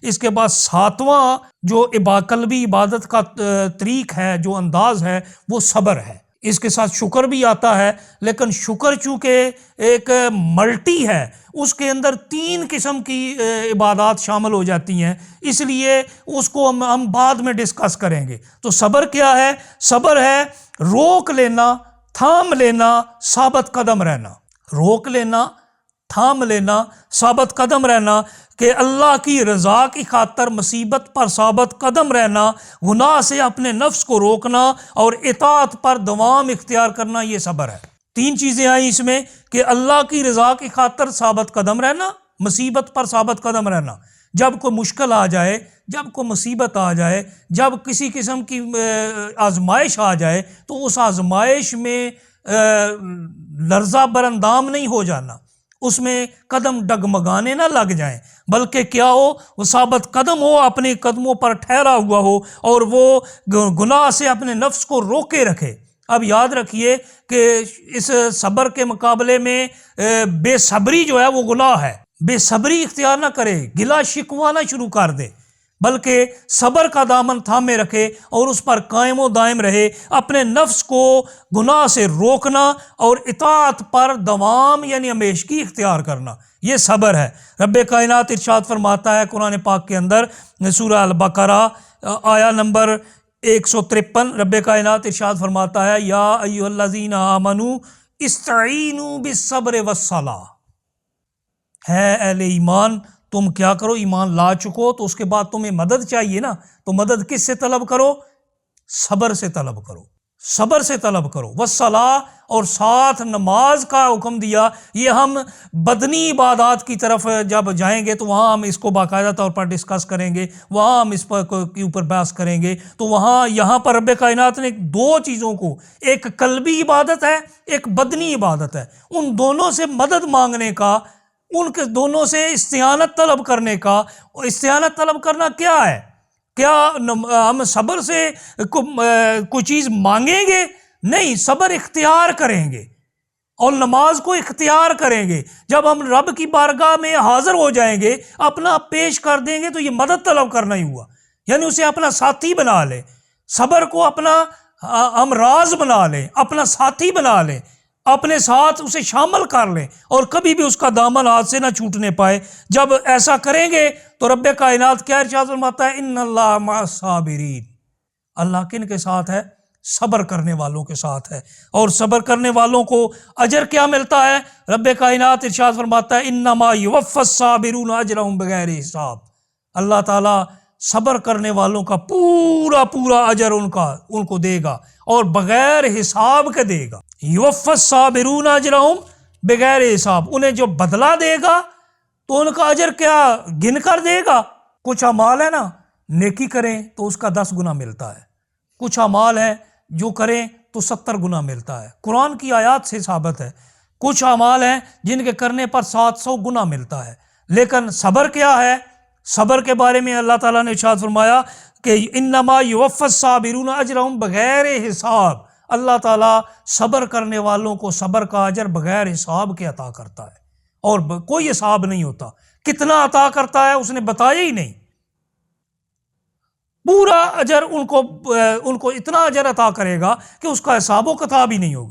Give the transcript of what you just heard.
اس کے بعد ساتواں جو قلبی عبادت کا طریق ہے، جو انداز ہے، وہ صبر ہے۔ اس کے ساتھ شکر بھی آتا ہے، لیکن شکر چونکہ ایک ملٹی ہے، اس کے اندر 3 قسم کی عبادات شامل ہو جاتی ہیں، اس لیے اس کو ہم بعد میں ڈسکس کریں گے۔ تو صبر کیا ہے؟ صبر ہے روک لینا، تھام لینا، ثابت قدم رہنا۔ روک لینا، تھام لینا، ثابت قدم رہنا، کہ اللہ کی رضا کی خاطر مصیبت پر ثابت قدم رہنا، گناہ سے اپنے نفس کو روکنا اور اطاعت پر دوام اختیار کرنا، یہ صبر ہے۔ 3 چیزیں آئیں اس میں، کہ اللہ کی رضا کی خاطر ثابت قدم رہنا، مصیبت پر ثابت قدم رہنا۔ جب کوئی مشکل آ جائے، جب کوئی مصیبت آ جائے، جب کسی قسم کی آزمائش آ جائے، تو اس آزمائش میں لرزہ براندام نہیں ہو جانا، اس میں قدم ڈگمگانے نہ لگ جائیں، بلکہ کیا ہو، وہ ثابت قدم ہو، اپنے قدموں پر ٹھہرا ہوا ہو، اور وہ گناہ سے اپنے نفس کو روکے رکھے۔ اب یاد رکھیے کہ اس صبر کے مقابلے میں بے صبری جو ہے وہ گناہ ہے۔ بے صبری اختیار نہ کرے، گلا شکوہ نہ شروع کر دے، بلکہ صبر کا دامن تھامے رکھے اور اس پر قائم و دائم رہے، اپنے نفس کو گناہ سے روکنا اور اطاعت پر دوام یعنی ہمیشگی اختیار کرنا، یہ صبر ہے۔ رب کائنات ارشاد فرماتا ہے قرآن پاک کے اندر، سورہ البقرہ آیا نمبر 153، رب کائنات ارشاد فرماتا ہے، یا ایھا الذین آمنوا استعینوا بالصبر والصلاۃ، ہے اہل ایمان تم کیا کرو، ایمان لا چکو تو اس کے بعد تمہیں مدد چاہیے نا، تو مدد کس سے طلب کرو؟ صبر سے طلب کرو، صبر سے طلب کرو۔ والصلاۃ، اور ساتھ نماز کا حکم دیا۔ یہ ہم بدنی عبادات کی طرف جب جائیں گے تو وہاں ہم اس کو باقاعدہ طور پر ڈسکس کریں گے، وہاں ہم اس پر کے اوپر بحث کریں گے۔ تو یہاں پر رب کائنات نے 2 چیزوں کو، ایک قلبی عبادت ہے، ایک بدنی عبادت ہے، ان دونوں سے مدد مانگنے کا، ان کے دونوں سے استعانت طلب کرنے کا۔ استعانت طلب کرنا کیا ہے؟ کیا ہم صبر سے کوئی چیز مانگیں گے؟ نہیں، صبر اختیار کریں گے اور نماز کو اختیار کریں گے۔ جب ہم رب کی بارگاہ میں حاضر ہو جائیں گے، اپنا پیش کر دیں گے، تو یہ مدد طلب کرنا ہی ہوا، یعنی اسے اپنا ساتھی بنا لیں، صبر کو اپنا ہمراز بنا لیں، اپنا ساتھی بنا لیں، اپنے ساتھ اسے شامل کر لیں، اور کبھی بھی اس کا دامن ہاتھ سے نہ چھوٹنے پائے۔ جب ایسا کریں گے تو رب کائنات کیا ارشاد فرماتا ہے؟ ان اللہ مع الصابرین، اللہ کن کے ساتھ ہے؟ صبر کرنے والوں کے ساتھ ہے۔ اور صبر کرنے والوں کو اجر کیا ملتا ہے؟ رب کائنات ارشاد فرماتا ہے، انما یوفی الصابرون اجرهم بغیر حساب، اللہ تعالیٰ صبر کرنے والوں کا پورا اجر ان کو دے گا، اور بغیر حساب کے دے گا۔ یوفی الصابرون اجرهم بغیر حساب، انہیں جو بدلہ دے گا تو ان کا اجر کیا گن کر دے گا؟ کچھ اعمال ہے نا، نیکی کریں تو اس کا 10 گنا ملتا ہے، کچھ اعمال ہیں جو کریں تو 70 گنا ملتا ہے، قرآن کی آیات سے ثابت ہے۔ کچھ اعمال ہیں جن کے کرنے پر 700 گنا ملتا ہے۔ لیکن صبر کیا ہے؟ صبر کے بارے میں اللہ تعالیٰ نے ارشاد فرمایا کہ انما یوفی الصابرون اجرهم بغیر حساب، اللہ تعالیٰ صبر کرنے والوں کو صبر کا اجر بغیر حساب کے عطا کرتا ہے، اور کوئی حساب نہیں ہوتا۔ کتنا عطا کرتا ہے اس نے بتایا ہی نہیں، پورا اجر ان کو اتنا اجر عطا کرے گا کہ اس کا حساب و کتاب ہی نہیں ہوگا۔